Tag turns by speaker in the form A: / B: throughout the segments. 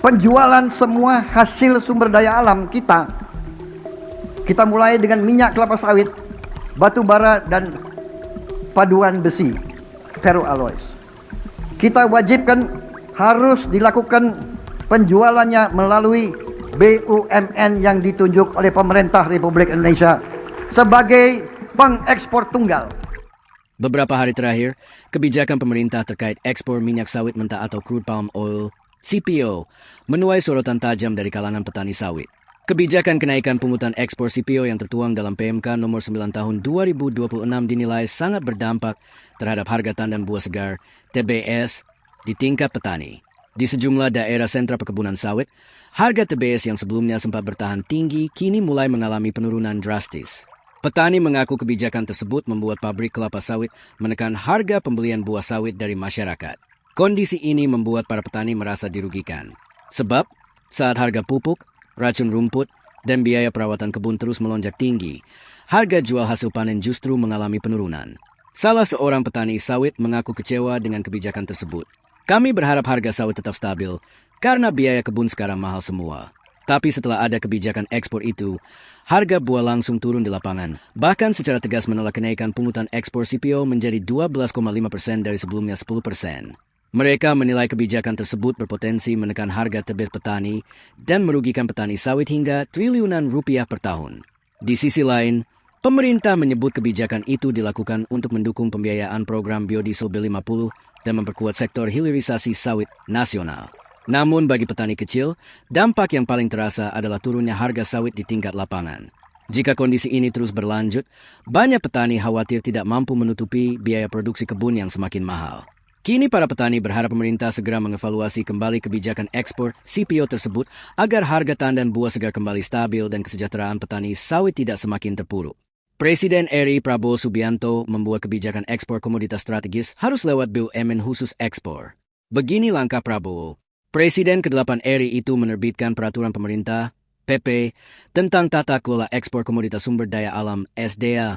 A: penjualan semua hasil sumber daya alam kita. Kita mulai dengan minyak kelapa sawit, batu bara, dan paduan besi, ferroalloys. Kita wajibkan harus dilakukan penjualannya melalui BUMN yang ditunjuk oleh pemerintah Republik Indonesia sebagai pengekspor tunggal.
B: Beberapa hari terakhir, kebijakan pemerintah terkait ekspor minyak sawit mentah atau crude palm oil, CPO, menuai sorotan tajam dari kalangan petani sawit. Kebijakan kenaikan pungutan ekspor CPO yang tertuang dalam PMK nomor 9 tahun 2026 dinilai sangat berdampak terhadap harga tandan buah segar TBS di tingkat petani. Di sejumlah daerah sentra perkebunan sawit, harga TBS yang sebelumnya sempat bertahan tinggi kini mulai mengalami penurunan drastis. Petani mengaku kebijakan tersebut membuat pabrik kelapa sawit menekan harga pembelian buah sawit dari masyarakat. Kondisi ini membuat para petani merasa dirugikan. Sebab, saat harga pupuk, racun rumput, dan biaya perawatan kebun terus melonjak tinggi, harga jual hasil panen justru mengalami penurunan. Salah seorang petani sawit mengaku kecewa dengan kebijakan tersebut. Kami berharap harga sawit tetap stabil karena biaya kebun sekarang mahal semua. Tapi setelah ada kebijakan ekspor itu, harga buah langsung turun di lapangan. Bahkan secara tegas menolak kenaikan pungutan ekspor CPO menjadi 12,5% dari sebelumnya 10%. Mereka menilai kebijakan tersebut berpotensi menekan harga TBS petani dan merugikan petani sawit hingga triliunan rupiah per tahun. Di sisi lain, pemerintah menyebut kebijakan itu dilakukan untuk mendukung pembiayaan program biodiesel B50 dan memperkuat sektor hilirisasi sawit nasional. Namun bagi petani kecil, dampak yang paling terasa adalah turunnya harga sawit di tingkat lapangan. Jika kondisi ini terus berlanjut, banyak petani khawatir tidak mampu menutupi biaya produksi kebun yang semakin mahal. Kini para petani berharap pemerintah segera mengevaluasi kembali kebijakan ekspor CPO tersebut agar harga tandan buah segar kembali stabil dan kesejahteraan petani sawit tidak semakin terpuruk. Presiden RI Prabowo Subianto membuat kebijakan ekspor komoditas strategis harus lewat BUMN khusus ekspor. Begini langkah Prabowo. Presiden ke-8 RI itu menerbitkan peraturan pemerintah, PP, tentang tata kelola ekspor komoditas sumber daya alam SDA,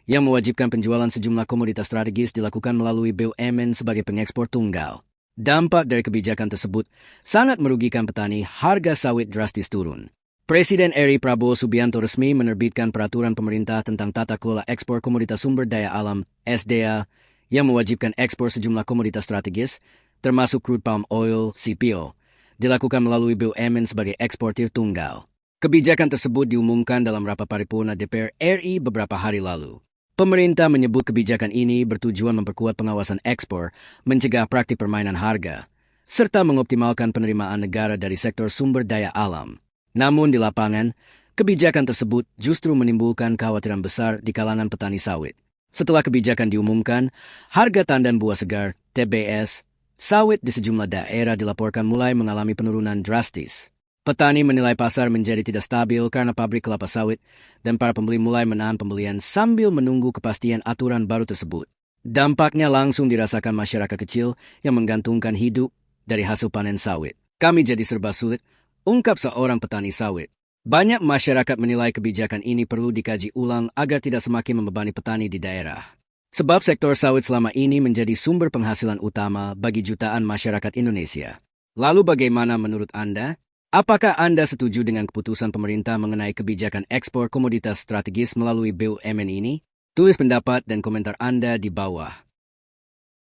B: yang mewajibkan penjualan sejumlah komoditas strategis dilakukan melalui BUMN sebagai pengekspor tunggal. Dampak dari kebijakan tersebut sangat merugikan petani, harga sawit drastis turun. Presiden RI Prabowo Subianto resmi menerbitkan peraturan pemerintah tentang tata kelola ekspor komoditas sumber daya alam SDA yang mewajibkan ekspor sejumlah komoditas strategis, termasuk crude palm oil CPO, dilakukan melalui BUMN sebagai eksportir tunggal. Kebijakan tersebut diumumkan dalam rapat paripurna DPR RI beberapa hari lalu. Pemerintah menyebut kebijakan ini bertujuan memperkuat pengawasan ekspor, mencegah praktik permainan harga, serta mengoptimalkan penerimaan negara dari sektor sumber daya alam. Namun di lapangan, kebijakan tersebut justru menimbulkan kekhawatiran besar di kalangan petani sawit. Setelah kebijakan diumumkan, harga tandan buah segar, TBS, sawit di sejumlah daerah dilaporkan mulai mengalami penurunan drastis. Petani menilai pasar menjadi tidak stabil karena pabrik kelapa sawit dan para pembeli mulai menahan pembelian sambil menunggu kepastian aturan baru tersebut. Dampaknya langsung dirasakan masyarakat kecil yang menggantungkan hidup dari hasil panen sawit. Kami jadi serba sulit, ungkap seorang petani sawit. Banyak masyarakat menilai kebijakan ini perlu dikaji ulang agar tidak semakin membebani petani di daerah. Sebab sektor sawit selama ini menjadi sumber penghasilan utama bagi jutaan masyarakat Indonesia. Lalu bagaimana menurut Anda? Apakah Anda setuju dengan keputusan pemerintah mengenai kebijakan ekspor komoditas strategis melalui BUMN ini? Tulis pendapat dan komentar Anda di bawah.